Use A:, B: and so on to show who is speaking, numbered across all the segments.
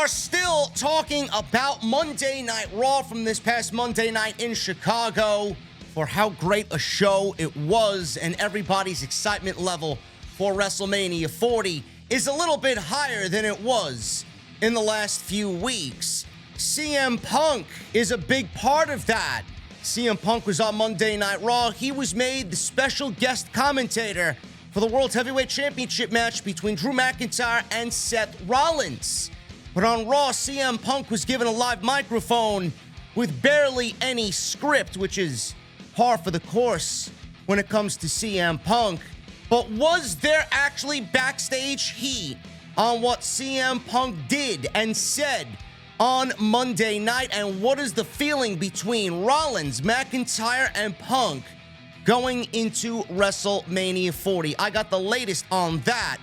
A: are still talking about Monday Night Raw from this past Monday night in Chicago for how great a show it was, and everybody's excitement level for WrestleMania 40 is a little bit higher than it was in the last few weeks. CM Punk is a big part of that. CM Punk was on Monday Night Raw. He was made the special guest commentator for the World Heavyweight Championship match between Drew McIntyre and Seth Rollins. But on Raw, CM Punk was given a live microphone with barely any script, which is par for the course when it comes to CM Punk. But was there actually backstage heat on what CM Punk did and said on Monday night? And what is the feeling between Rollins, McIntyre, and Punk going into WrestleMania 40? I got the latest on that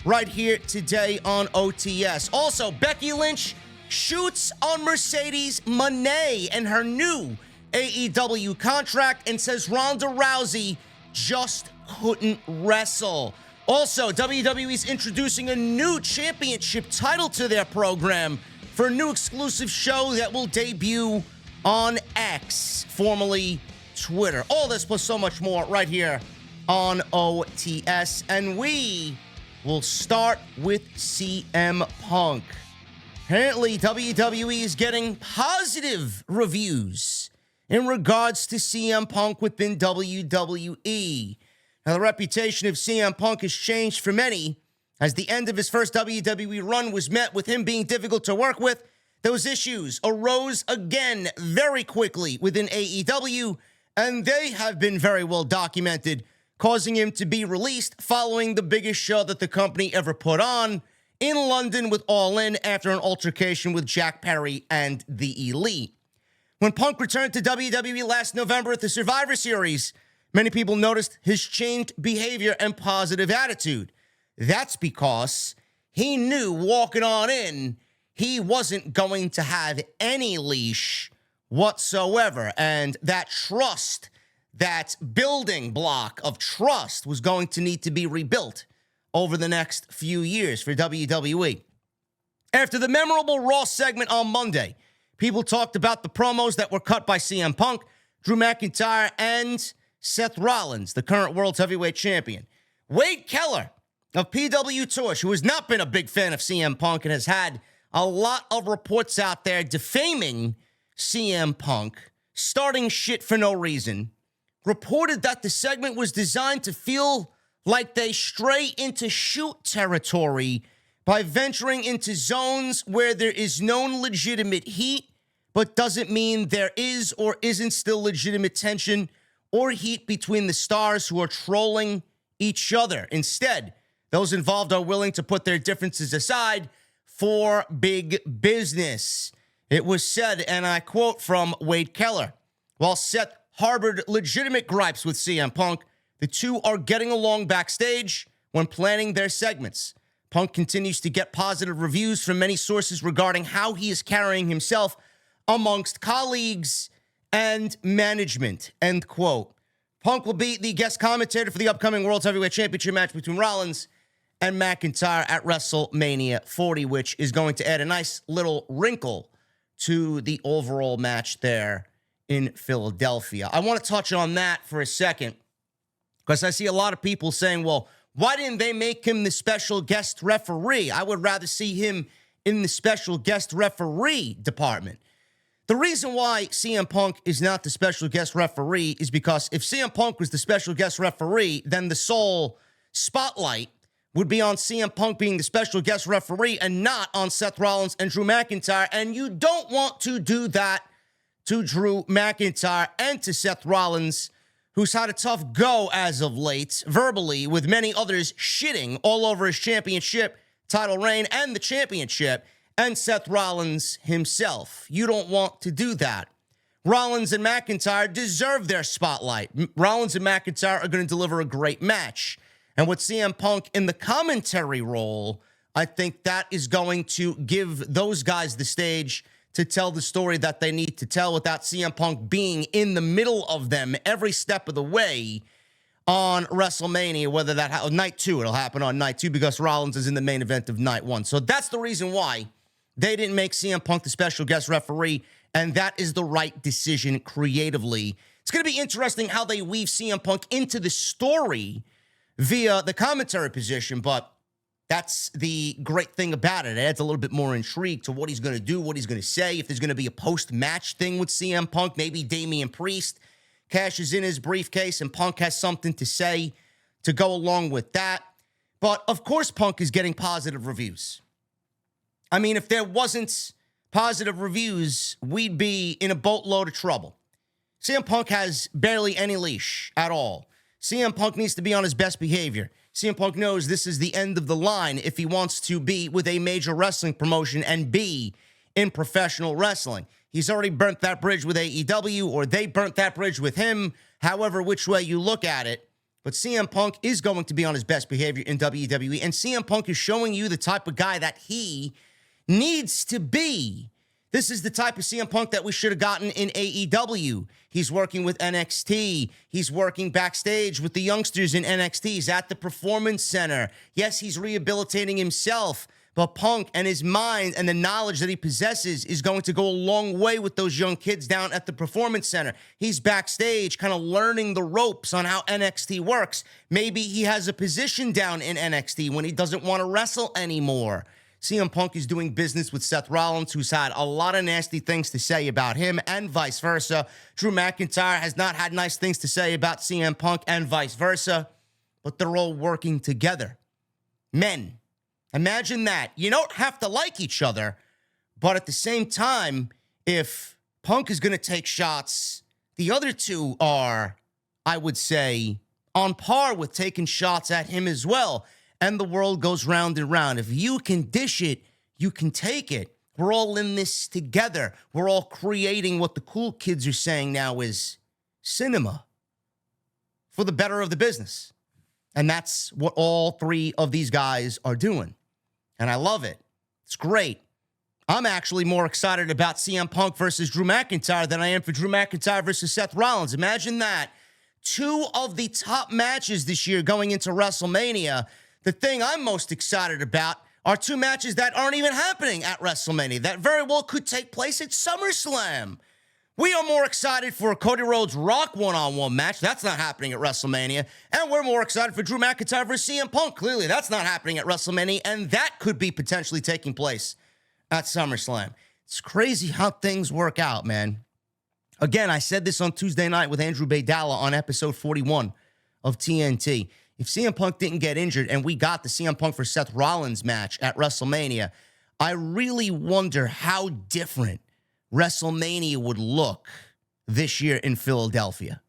A: right here today on OTS. Also, Becky Lynch shoots on Mercedes Moné and her new AEW contract and says Ronda Rousey just couldn't wrestle. Also, WWE's introducing a new championship title to their program for a new exclusive show that will debut on X, formerly Twitter. All this plus so much more right here on OTS. And we will start with CM Punk. Apparently, WWE is getting positive reviews in regards to CM Punk within WWE. Now, the reputation of CM Punk has changed for many, as the end of his first WWE run was met with him being difficult to work with. Those issues arose again very quickly within AEW, and they have been very well documented, causing him to be released following the biggest show that the company ever put on in London with All In after an altercation with Jack Perry and the Elite. When Punk returned to WWE last November at the Survivor Series, many people noticed his changed behavior and positive attitude. That's because he knew walking on in, he wasn't going to have any leash whatsoever. And that trust, that building block of trust was going to need to be rebuilt over the next few years for WWE. After the memorable Raw segment on Monday, people talked about the promos that were cut by CM Punk, Drew McIntyre, and Seth Rollins, the current World Heavyweight Champion. Wade Keller of PW Torch, who has not been a big fan of CM Punk and has had a lot of reports out there defaming CM Punk, starting shit for no reason, reported that the segment was designed to feel like they stray into shoot territory by venturing into zones where there is known legitimate heat, but doesn't mean there is or isn't still legitimate tension or heat between the stars who are trolling each other. Instead, those involved are willing to put their differences aside for big business. It was said, and I quote from Wade Keller, while Seth harbored legitimate gripes with CM Punk, the two are getting along backstage when planning their segments. Punk continues to get positive reviews from many sources regarding how he is carrying himself amongst colleagues and management, end quote. Punk will be the guest commentator for the upcoming World Heavyweight Championship match between Rollins and McIntyre at WrestleMania 40, which is going to add a nice little wrinkle to the overall match there in Philadelphia. I want to touch on that for a second, because I see a lot of people saying, well, why didn't they make him the special guest referee? I would rather see him in the special guest referee department. The reason why CM Punk is not the special guest referee is because if CM Punk was the special guest referee, then the sole spotlight would be on CM Punk being the special guest referee and not on Seth Rollins and Drew McIntyre. And you don't want to do that to Drew McIntyre and to Seth Rollins, who's had a tough go as of late, verbally, with many others shitting all over his championship title reign and the championship, and Seth Rollins himself. You don't want to do that. Rollins and McIntyre deserve their spotlight. Rollins and McIntyre are going to deliver a great match. And with CM Punk in the commentary role, I think that is going to give those guys the stage to tell the story that they need to tell without CM Punk being in the middle of them every step of the way on WrestleMania, whether that night 2, it'll happen on night 2 because Rollins is in the main event of night 1. So that's the reason why They didn't make CM Punk the special guest referee, and that is the right decision creatively. It's going to be interesting how they weave CM Punk into the story via the commentary position, but that's the great thing about it. It adds a little bit more intrigue to what he's going to do, what he's going to say. If there's going to be a post-match thing with CM Punk, maybe Damian Priest cashes in his briefcase and Punk has something to say to go along with that. But, of course, Punk is getting positive reviews. I mean, if there wasn't positive reviews, we'd be in a boatload of trouble. CM Punk has barely any leash at all. CM Punk needs to be on his best behavior. CM Punk knows this is the end of the line if he wants to be with a major wrestling promotion and be in professional wrestling. He's already burnt that bridge with AEW, or they burnt that bridge with him, however which way you look at it. But CM Punk is going to be on his best behavior in WWE, and CM Punk is showing you the type of guy that he needs to be. This is the type of CM Punk that we should have gotten in AEW. He's working with NXT. He's working backstage with the youngsters in NXT. He's at the Performance Center. Yes, he's rehabilitating himself, but Punk and his mind and the knowledge that he possesses is going to go a long way with those young kids down at the Performance Center. He's backstage kind of learning the ropes on how NXT works. Maybe he has a position down in NXT when he doesn't want to wrestle anymore. CM Punk is doing business with Seth Rollins, who's had a lot of nasty things to say about him, and vice versa. Drew McIntyre has not had nice things to say about CM Punk, and vice versa. But they're all working together. Men, imagine that. You don't have to like each other, but at the same time, if Punk is going to take shots, the other two are, I would say, on par with taking shots at him as well. And the world goes round and round. If you can dish it, you can take it. We're all in this together. We're all creating what the cool kids are saying now is cinema for the better of the business. And that's what all three of these guys are doing. And I love it. It's great. I'm actually more excited about CM Punk versus Drew McIntyre than I am for Drew McIntyre versus Seth Rollins. Imagine that. Two of the top matches this year going into WrestleMania. The thing I'm most excited about are two matches that aren't even happening at WrestleMania that very well could take place at SummerSlam. We are more excited for a Cody Rhodes Rock one-on-one match. That's not happening at WrestleMania. And we're more excited for Drew McIntyre versus CM Punk. Clearly, that's not happening at WrestleMania, and that could be potentially taking place at SummerSlam. It's crazy how things work out, man. Again, I said this on Tuesday night with Andrew Baydala on episode 41 of TNT. If CM Punk didn't get injured and we got the CM Punk for Seth Rollins match at WrestleMania, I really wonder how different WrestleMania would look this year in Philadelphia.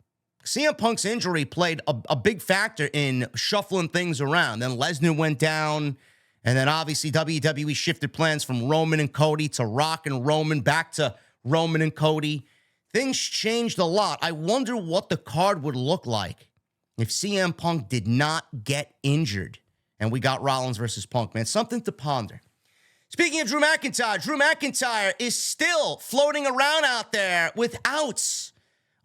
A: CM Punk's injury played a big factor in shuffling things around. Then Lesnar went down, and then obviously WWE shifted plans from Roman and Cody to Rock and Roman back to Roman and Cody. Things changed a lot. I wonder what the card would look like if CM Punk did not get injured and we got Rollins versus Punk, man. Something to ponder. Speaking of Drew McIntyre is still floating around out there without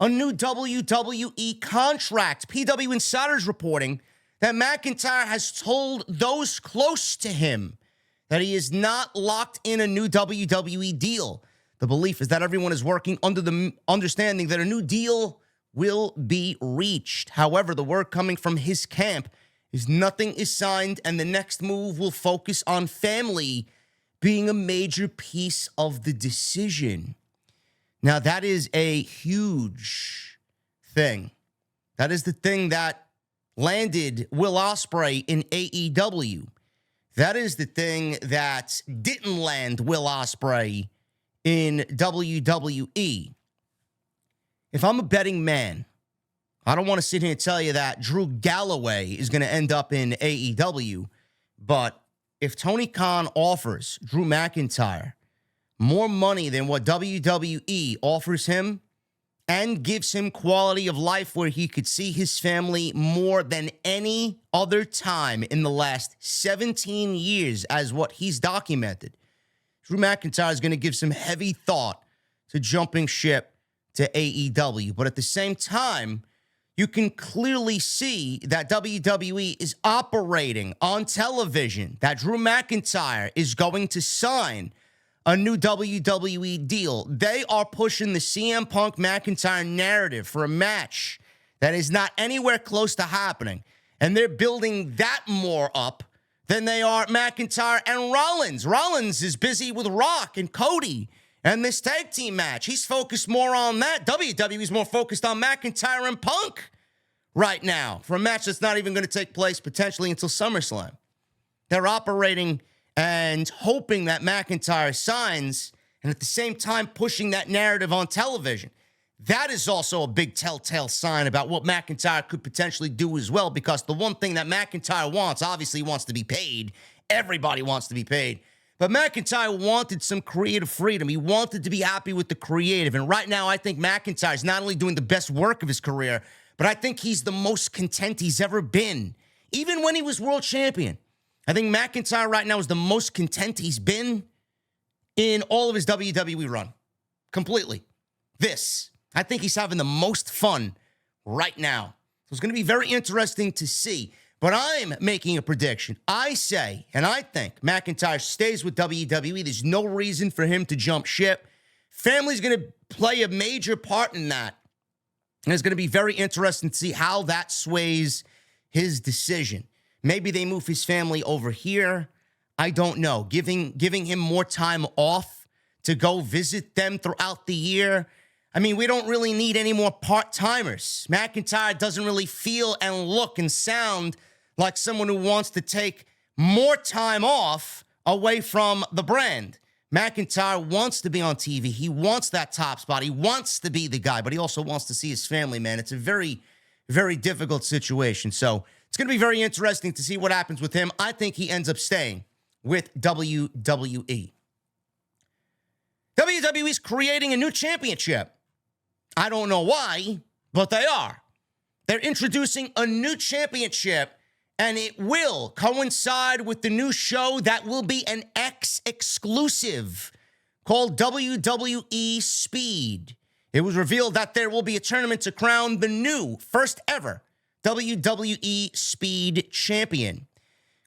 A: a new WWE contract. PW Insider's reporting that McIntyre has told those close to him that he is not locked in a new WWE deal. The belief is that everyone is working under the understanding that a new deal will be reached. However, the word coming from his camp is nothing is signed and the next move will focus on family being a major piece of the decision. Now, that is a huge thing. That is the thing that landed Will Ospreay in AEW. That is the thing that didn't land Will Ospreay in WWE. If I'm a betting man, I don't want to sit here and tell you that Drew Galloway is going to end up in AEW, but if Tony Khan offers Drew McIntyre more money than what WWE offers him and gives him quality of life where he could see his family more than any other time in the last 17 years as what he's documented, Drew McIntyre is going to give some heavy thought to jumping ship to AEW. But at the same time, you can clearly see that WWE is operating on television, that Drew McIntyre is going to sign a new WWE deal. They are pushing the CM Punk McIntyre narrative for a match that is not anywhere close to happening. And they're building that more up than they are McIntyre and Rollins. Rollins is busy with Rock and Cody and this tag team match. He's focused more on that. WWE's more focused on McIntyre and Punk right now for a match that's not even going to take place potentially until SummerSlam. They're operating and hoping that McIntyre signs and at the same time pushing that narrative on television. That is also a big telltale sign about what McIntyre could potentially do as well, because the one thing that McIntyre wants, obviously he wants to be paid. Everybody wants to be paid. But McIntyre wanted some creative freedom. He wanted to be happy with the creative. And right now, I think McIntyre is not only doing the best work of his career, but I think he's the most content he's ever been. Even when he was world champion. I think McIntyre right now is the most content he's been in all of his WWE run. Completely. I think he's having the most fun right now. So it's going to be very interesting to see. But I'm making a prediction. I say, and I think McIntyre stays with WWE. There's no reason for him to jump ship. Family's going to play a major part in that. And it's going to be very interesting to see how that sways his decision. Maybe they move his family over here. I don't know. Giving him more time off to go visit them throughout the year. I mean, we don't really need any more part-timers. McIntyre doesn't really feel and look and sound like someone who wants to take more time off away from the brand. McIntyre wants to be on TV. He wants that top spot. He wants to be the guy, but he also wants to see his family, man. It's a very, very difficult situation. So it's going to be very interesting to see what happens with him. I think he ends up staying with WWE. WWE is creating a new championship. I don't know why, but they are. They're introducing a new championship, and it will coincide with the new show that will be an X exclusive called WWE Speed. It was revealed that there will be a tournament to crown the new, first ever WWE Speed champion.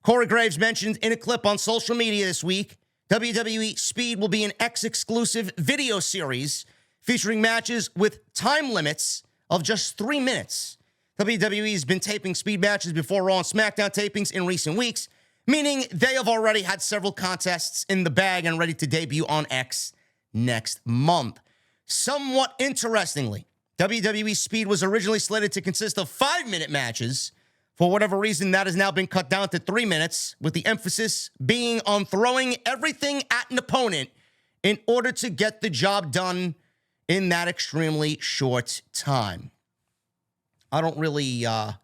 A: Corey Graves mentioned in a clip on social media this week, WWE Speed will be an X-exclusive video series featuring matches with time limits of just 3 minutes. WWE has been taping Speed matches before Raw and SmackDown tapings in recent weeks, meaning they have already had several contests in the bag and ready to debut on X next month. Somewhat interestingly, WWE Speed was originally slated to consist of 5-minute matches. For whatever reason, that has now been cut down to 3 minutes, with the emphasis being on throwing everything at an opponent in order to get the job done in that extremely short time. I don't really have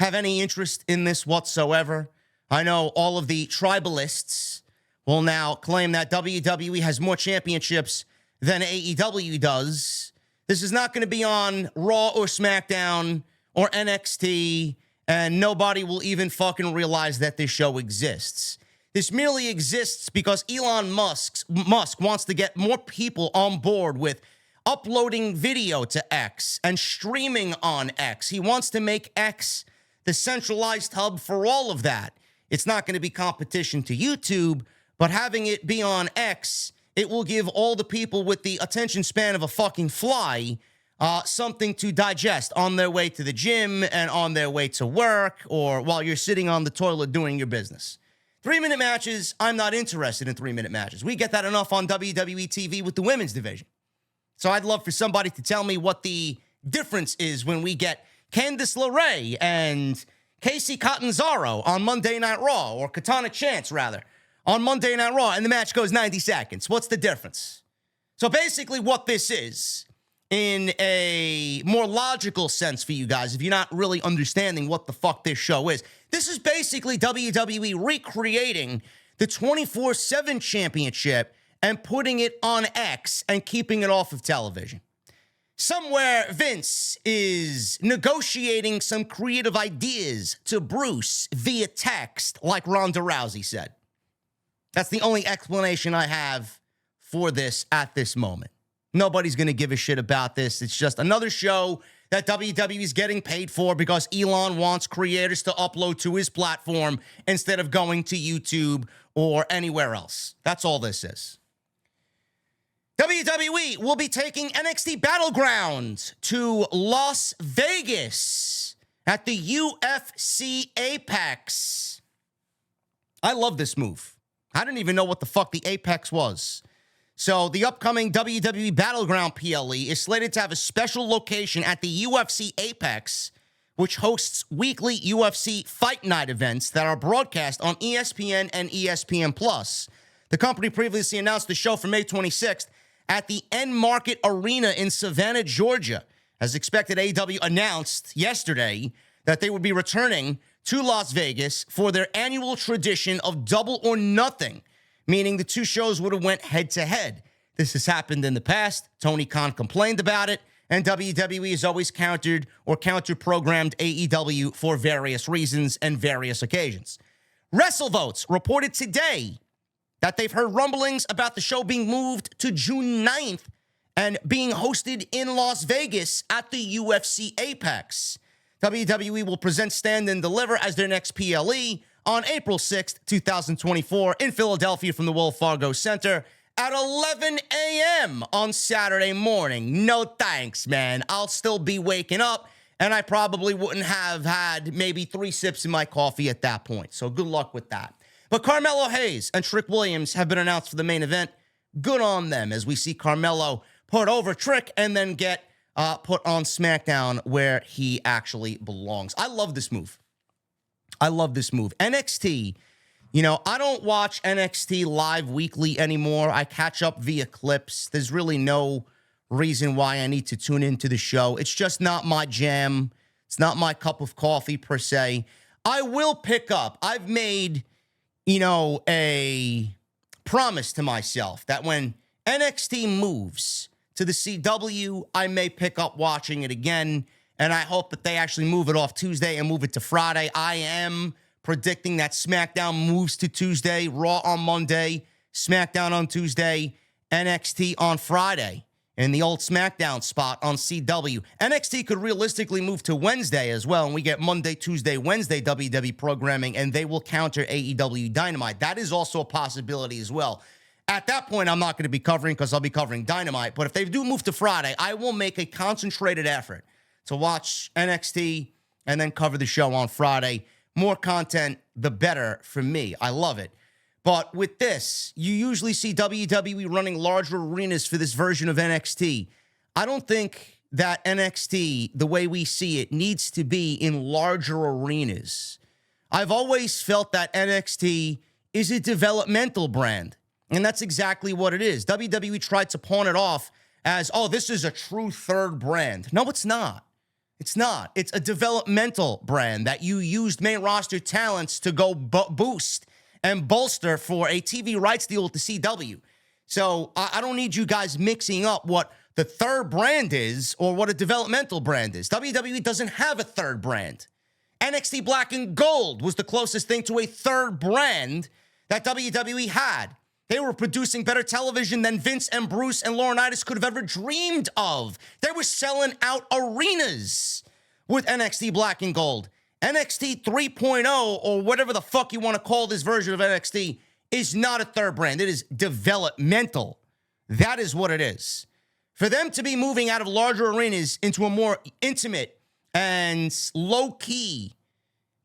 A: any interest in this whatsoever. I know all of the tribalists will now claim that WWE has more championships than AEW does. This is not going to be on Raw or SmackDown or NXT, and nobody will even fucking realize that this show exists. This merely exists because Elon Musk wants to get more people on board with uploading video to X and streaming on X. He wants to make X the centralized hub for all of that. It's not going to be competition to YouTube, but having it be on X, it will give all the people with the attention span of a fucking fly something to digest on their way to the gym and on their way to work or while you're sitting on the toilet doing your business. 3-minute matches, I'm not interested in 3-minute matches. We get that enough on WWE TV with the women's division. So I'd love for somebody to tell me what the difference is when we get Candice LeRae and Casey Catanzaro on Monday Night Raw, or Katana Chance, rather, on Monday Night Raw, and the match goes 90 seconds. What's the difference? So basically what this is, in a more logical sense for you guys, if you're not really understanding what the fuck this show is, this is basically WWE recreating the 24/7 championship and putting it on X and keeping it off of television. Somewhere Vince is negotiating some creative ideas to Bruce via text, like Ronda Rousey said. That's the only explanation I have for this at this moment. Nobody's going to give a shit about this. It's just another show that WWE is getting paid for because Elon wants creators to upload to his platform instead of going to YouTube or anywhere else. That's all this is. WWE will be taking NXT Battleground to Las Vegas at the UFC Apex. I love this move. I didn't even know what the fuck the Apex was. So the upcoming WWE Battleground PLE is slated to have a special location at the UFC Apex, which hosts weekly UFC Fight Night events that are broadcast on ESPN and ESPN+. The company previously announced the show for May 26th at the End Market Arena in Savannah, Georgia. As expected, AEW announced yesterday that they would be returning to Las Vegas for their annual tradition of Double or Nothing, meaning the two shows would have went head-to-head. This has happened in the past. Tony Khan complained about it, and WWE has always countered or counter-programmed AEW for various reasons and various occasions. WrestleVotes reported today that they've heard rumblings about the show being moved to June 9th and being hosted in Las Vegas at the UFC Apex. WWE will present Stand and Deliver as their next PLE on April 6th, 2024 in Philadelphia from the Wells Fargo Center at 11 a.m. on Saturday morning. No thanks, man. I'll still be waking up, and I probably wouldn't have had maybe 3 sips in my coffee at that point. So good luck with that. But Carmelo Hayes and Trick Williams have been announced for the main event. Good on them as we see Carmelo put over Trick and then get put on SmackDown where he actually belongs. I love this move. NXT, I don't watch NXT live weekly anymore. I catch up via clips. There's really no reason why I need to tune into the show. It's just not my jam. It's not my cup of coffee per se. I will pick up. I've made a promise to myself that when NXT moves to the CW, I may pick up watching it again, and I hope that they actually move it off Tuesday and move it to Friday. I am predicting that SmackDown moves to Tuesday, Raw on Monday, SmackDown on Tuesday, NXT on Friday, in the old SmackDown spot on CW. NXT could realistically move to Wednesday as well, and we get Monday, Tuesday, Wednesday WWE programming, and they will counter AEW Dynamite. That is also a possibility as well. At that point, I'm not going to be covering because I'll be covering Dynamite, but if they do move to Friday, I will make a concentrated effort to watch NXT and then cover the show on Friday. More content, the better for me. I love it. But with this, you usually see WWE running larger arenas for this version of NXT. I don't think that NXT, the way we see it, needs to be in larger arenas. I've always felt that NXT is a developmental brand, and that's exactly what it is. WWE tried to pawn it off as, this is a true third brand. No, it's not. It's not. It's a developmental brand that you used main roster talents to go boost and bolster for a TV rights deal with the CW. So I don't need you guys mixing up what the third brand is or what a developmental brand is. WWE doesn't have a third brand. NXT Black and Gold was the closest thing to a third brand that WWE had. They were producing better television than Vince and Bruce and Laurinaitis could have ever dreamed of. They were selling out arenas with NXT Black and Gold. NXT 3.0, or whatever the fuck you want to call this version of NXT, is not a third brand. It is developmental. That is what it is. For them to be moving out of larger arenas into a more intimate and low-key,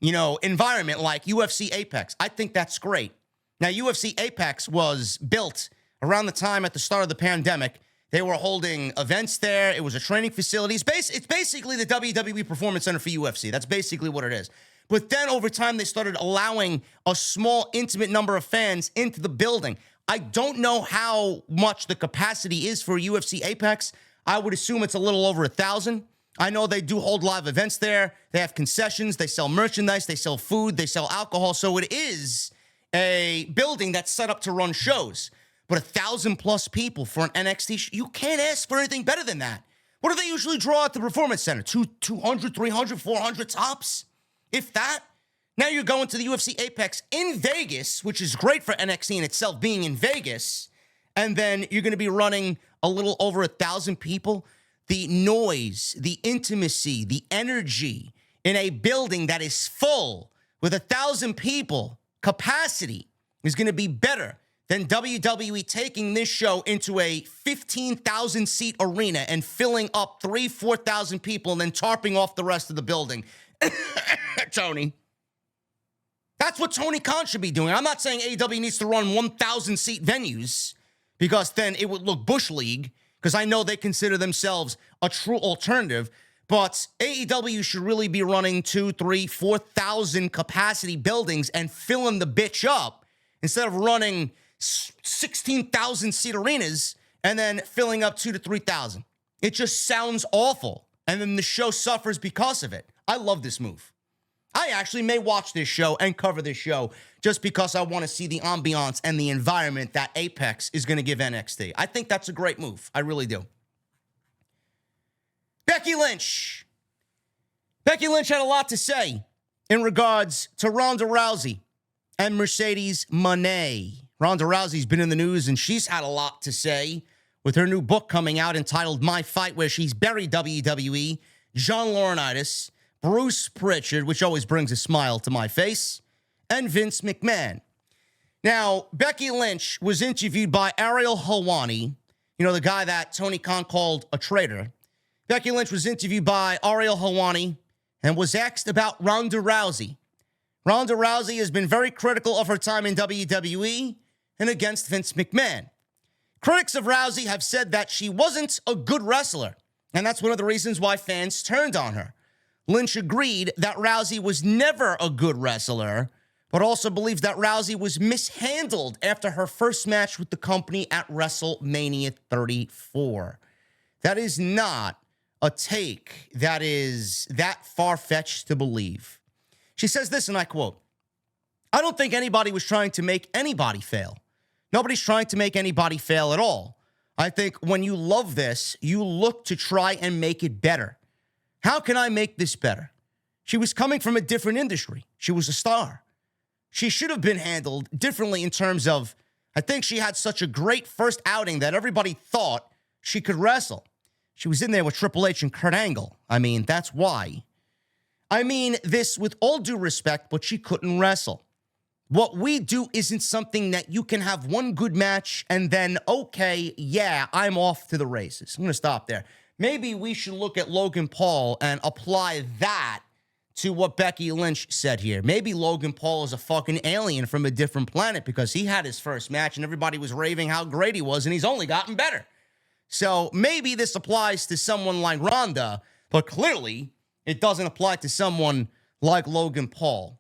A: environment like UFC Apex, I think that's great. Now, UFC Apex was built around the time at the start of the pandemic. They were holding events there. It was a training facility. It's basically the WWE Performance Center for UFC. That's basically what it is. But then over time, they started allowing a small, intimate number of fans into the building. I don't know how much the capacity is for UFC Apex. I would assume it's a little over 1,000. I know they do hold live events there. They have concessions. They sell merchandise. They sell food. They sell alcohol. So it is a building that's set up to run shows. But 1,000+ people for an NXT you can't ask for anything better than that. What do they usually draw at the Performance Center? 200, 300, 400 tops? If that? Now you're going to the UFC Apex in Vegas, which is great for NXT in itself being in Vegas, and then you're going to be running a little over 1,000 people. The noise, the intimacy, the energy in a building that is full with 1,000 people capacity is going to be better than WWE taking this show into a 15,000-seat arena and filling up 4,000 people and then tarping off the rest of the building. Tony. That's what Tony Khan should be doing. I'm not saying AEW needs to run 1,000-seat venues because then it would look Bush League, because I know they consider themselves a true alternative. But AEW should really be running 2,000, 3,000, 4,000 capacity buildings and filling the bitch up instead of running 16,000 seat arenas and then filling up 2,000 to 3,000. It just sounds awful. And then the show suffers because of it. I love this move. I actually may watch this show and cover this show just because I want to see the ambiance and the environment that Apex is going to give NXT. I think that's a great move. I really do. Becky Lynch. Becky Lynch had a lot to say in regards to Ronda Rousey and Mercedes Mone. Ronda Rousey's been in the news, and she's had a lot to say with her new book coming out entitled My Fight, where she's buried WWE, John Laurinaitis, Bruce Pritchard, which always brings a smile to my face, and Vince McMahon. Now, Becky Lynch was interviewed by Ariel Helwani, the guy that Tony Khan called a traitor. Becky Lynch was interviewed by Ariel Helwani and was asked about Ronda Rousey. Ronda Rousey has been very critical of her time in WWE and against Vince McMahon. Critics of Rousey have said that she wasn't a good wrestler, and that's one of the reasons why fans turned on her. Lynch agreed that Rousey was never a good wrestler, but also believes that Rousey was mishandled after her first match with the company at WrestleMania 34. That is not a take that is that far-fetched to believe. She says this, and I quote, "I don't think anybody was trying to make anybody fail. Nobody's trying to make anybody fail at all. I think when you love this, you look to try and make it better. How can I make this better? She was coming from a different industry. She was a star. She should have been handled differently in terms of, I think she had such a great first outing that everybody thought she could wrestle. She was in there with Triple H and Kurt Angle. I mean, that's why. I mean this with all due respect, but she couldn't wrestle. What we do isn't something that you can have one good match and then, okay, yeah, I'm off to the races." I'm going to stop there. Maybe we should look at Logan Paul and apply that to what Becky Lynch said here. Maybe Logan Paul is a fucking alien from a different planet because he had his first match and everybody was raving how great he was and he's only gotten better. So maybe this applies to someone like Ronda, but clearly it doesn't apply to someone like Logan Paul.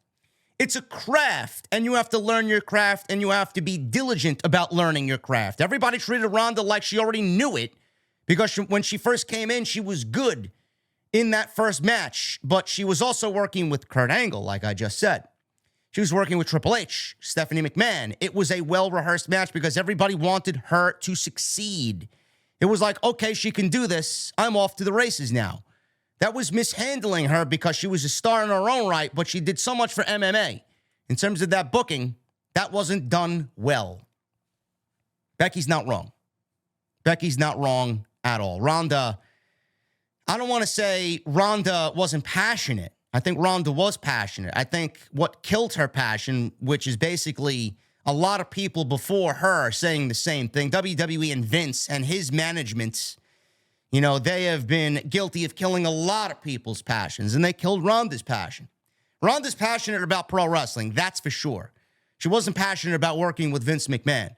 A: It's a craft, and you have to learn your craft, and you have to be diligent about learning your craft. Everybody treated Ronda like she already knew it, because when she first came in, she was good in that first match, but she was also working with Kurt Angle, like I just said. She was working with Triple H, Stephanie McMahon. It was a well-rehearsed match because everybody wanted her to succeed. It was like, okay, she can do this. I'm off to the races now. That was mishandling her because she was a star in her own right, but she did so much for MMA. In terms of that booking, that wasn't done well. Becky's not wrong. Becky's not wrong at all. Ronda, I don't want to say Ronda wasn't passionate. I think Ronda was passionate. I think what killed her passion, which is basically a lot of people before her saying the same thing, WWE and Vince and his management, they have been guilty of killing a lot of people's passions, and they killed Ronda's passion. Ronda's passionate about pro wrestling, that's for sure. She wasn't passionate about working with Vince McMahon.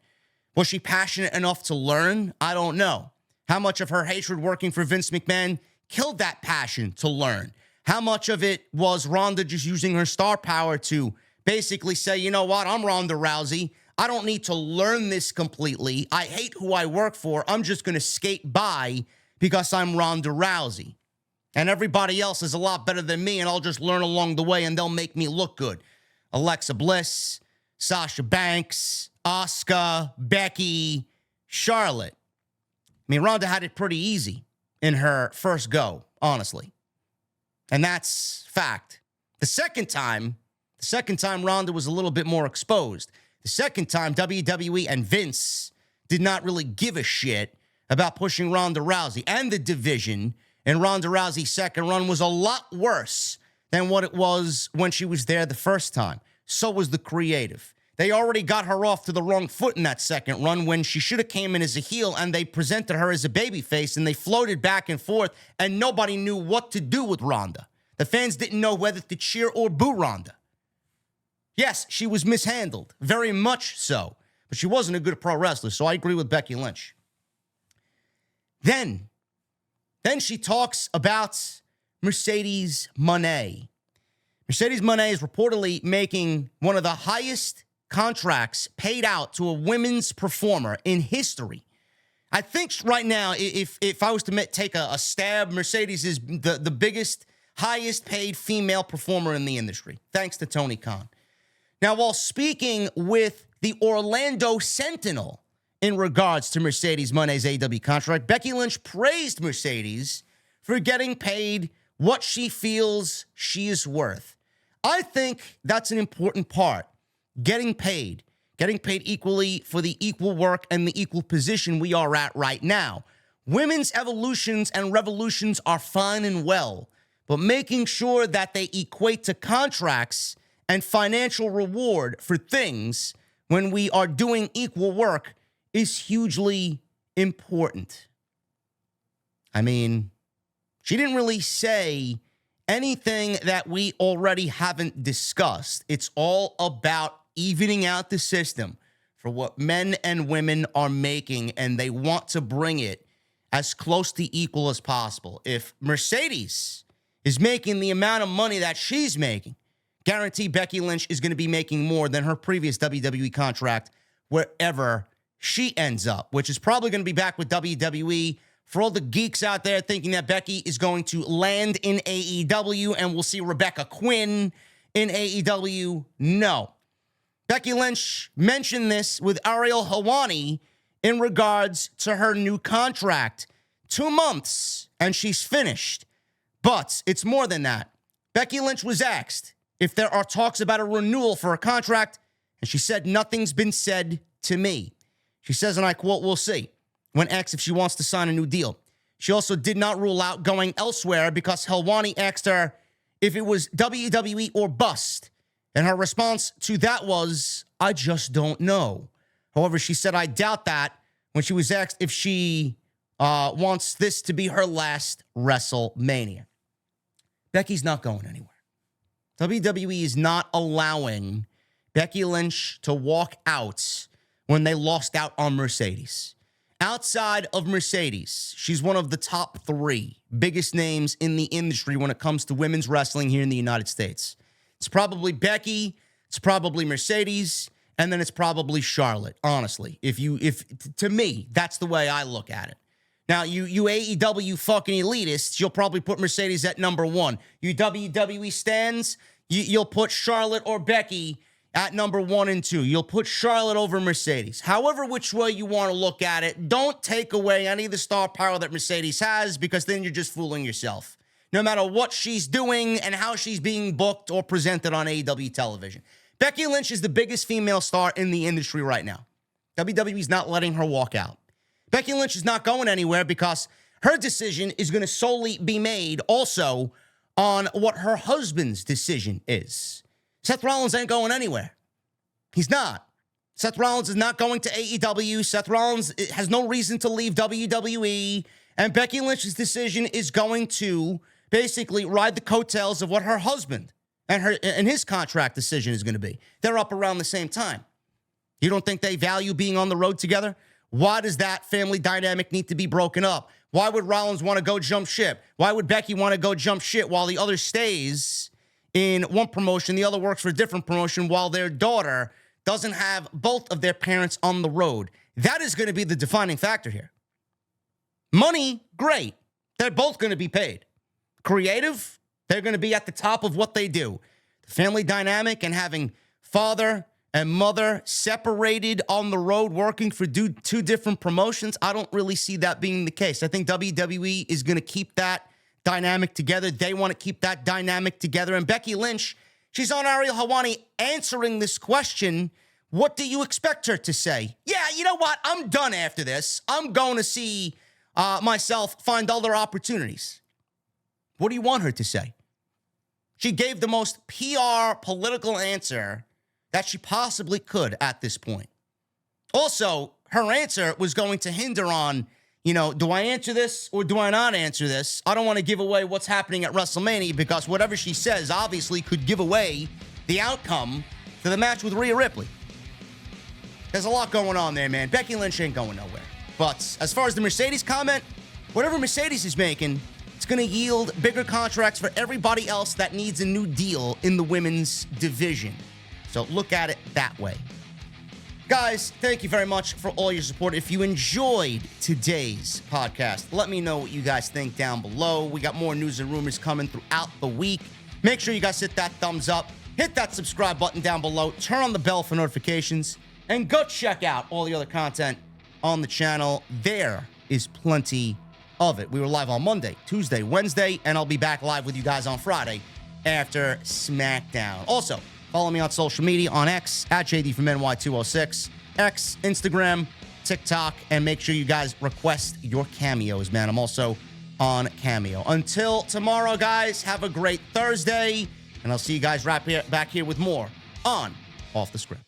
A: Was she passionate enough to learn? I don't know. How much of her hatred working for Vince McMahon killed that passion to learn? How much of it was Ronda just using her star power to basically say, you know what, I'm Ronda Rousey. I don't need to learn this completely. I hate who I work for. I'm just going to skate by because I'm Ronda Rousey. And everybody else is a lot better than me, and I'll just learn along the way, and they'll make me look good. Alexa Bliss, Sasha Banks, Asuka, Becky, Charlotte. I mean, Ronda had it pretty easy in her first go, honestly. And that's fact. The second time Ronda was a little bit more exposed. The second time, WWE and Vince did not really give a shit about pushing Ronda Rousey. And the division in Ronda Rousey's second run was a lot worse than what it was when she was there the first time. So was the creative. They already got her off to the wrong foot in that second run when she should have came in as a heel, and they presented her as a babyface, and they floated back and forth, and nobody knew what to do with Ronda. The fans didn't know whether to cheer or boo Ronda. Yes, she was mishandled, very much so, but she wasn't a good pro wrestler, so I agree with Becky Lynch. Then she talks about Mercedes Mone. Mercedes Mone is reportedly making one of the highest contracts paid out to a women's performer in history. I think right now, if I was to take a stab, Mercedes is the biggest, highest paid female performer in the industry, thanks to Tony Khan. Now, while speaking with the Orlando Sentinel in regards to Mercedes Mone's AEW contract, Becky Lynch praised Mercedes for getting paid what she feels she is worth. I think that's an important part. Getting paid equally for the equal work and the equal position we are at right now. Women's evolutions and revolutions are fine and well, but making sure that they equate to contracts and financial reward for things when we are doing equal work is hugely important. I mean, she didn't really say anything that we already haven't discussed. It's all about evening out the system for what men and women are making, and they want to bring it as close to equal as possible. If Mercedes is making the amount of money that she's making, guarantee Becky Lynch is going to be making more than her previous WWE contract wherever she ends up, which is probably going to be back with WWE. For all the geeks out there thinking that Becky is going to land in AEW and we'll see Rebecca Quinn in AEW, no. Becky Lynch mentioned this with Ariel Helwani in regards to her new contract. 2 months, and she's finished. But it's more than that. Becky Lynch was asked if there are talks about a renewal for a contract, and she said, "Nothing's been said to me." She says, and I quote, "We'll see," when asked if she wants to sign a new deal. She also did not rule out going elsewhere because Helwani asked her if it was WWE or bust. And her response to that was, "I just don't know." However, she said, "I doubt that," when she was asked if she wants this to be her last WrestleMania. Becky's not going anywhere. WWE is not allowing Becky Lynch to walk out when they lost out on Mercedes. Outside of Mercedes, she's one of the top 3 biggest names in the industry when it comes to women's wrestling here in the United States. It's probably Becky, it's probably Mercedes, and then it's probably Charlotte, honestly. If to me, that's the way I look at it. Now, you AEW fucking elitists, you'll probably put Mercedes at number 1. You WWE stans, you'll put Charlotte or Becky at number 1 and 2. You'll put Charlotte over Mercedes. However which way you want to look at it, don't take away any of the star power that Mercedes has, because then you're just fooling yourself. No matter what she's doing and how she's being booked or presented on AEW television. Becky Lynch is the biggest female star in the industry right now. WWE's not letting her walk out. Becky Lynch is not going anywhere because her decision is going to solely be made also on what her husband's decision is. Seth Rollins ain't going anywhere. He's not. Seth Rollins is not going to AEW. Seth Rollins has no reason to leave WWE. And Becky Lynch's decision is going to basically ride the coattails of what her husband and his contract decision is going to be. They're up around the same time. You don't think they value being on the road together? Why does that family dynamic need to be broken up? Why would Rollins want to go jump ship? Why would Becky want to go jump ship while the other stays in one promotion, the other works for a different promotion, while their daughter doesn't have both of their parents on the road? That is going to be the defining factor here. Money, great. They're both going to be paid. Creative, they're going to be at the top of what they do. The family dynamic and having father and mother separated on the road working for 2 different promotions, I don't really see that being the case. I think WWE is going to keep that dynamic together. They want to keep that dynamic together. And Becky Lynch, she's on Ariel Helwani answering this question. What do you expect her to say? Yeah, you know what? I'm done after this. I'm going to see myself find other opportunities. What do you want her to say? She gave the most PR political answer that she possibly could at this point. Also, her answer was going to hinder on, do I answer this or do I not answer this? I don't want to give away what's happening at WrestleMania because whatever she says obviously could give away the outcome to the match with Rhea Ripley. There's a lot going on there, man. Becky Lynch ain't going nowhere. But as far as the Mercedes comment, whatever Mercedes is making, it's going to yield bigger contracts for everybody else that needs a new deal in the women's division. So look at it that way. Guys, thank you very much for all your support. If you enjoyed today's podcast, let me know what you guys think down below. We got more news and rumors coming throughout the week. Make sure you guys hit that thumbs up, hit that subscribe button down below, turn on the bell for notifications, and go check out all the other content on the channel. There is plenty of it. We were live on Monday, Tuesday, Wednesday, and I'll be back live with you guys on Friday after SmackDown. Also, follow me on social media on X at JD from NY206, X, Instagram, TikTok, and make sure you guys request your cameos, man. I'm also on Cameo. Until tomorrow, guys, have a great Thursday, and I'll see you guys back here with more on Off the Script.